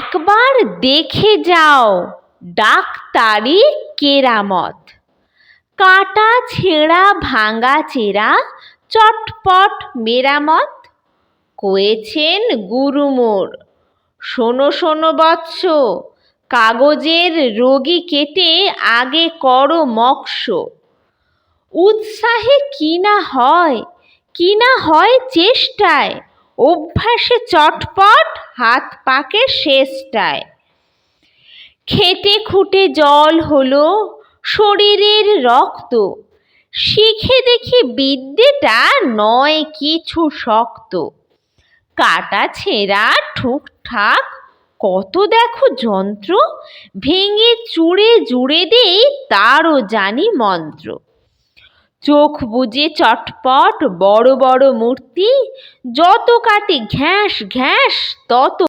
একবার দেখে যাও ডাক্তারি কেরামত। কাটা ছেঁড়া ভাঙা চেরা চটপট মেরামত। কয়েছেন গুরু মোর, শোনো শোনো বৎস, কাগজের রোগী কেটে আগে করো মক্ষ। উৎসাহে কি না হয় চেষ্টায়, অভ্যাসে চটপট হাত পাকে শেষটায়। খেটে খুঁটে জল হলো শরীরের রক্ত, শিখে দেখি বিদ্যেটা নয় কিছু শক্ত। কাটা ছেঁড়া ঠুকঠাক কত দেখো যন্ত্র, ভেঙে চুড়ে জুড়ে দেই তারও জানি মন্ত্র। চোখ বুজে চটপট বড় বড় মূর্তি, যত কাটে ঘ্যাঁস ঘ্যাঁস তত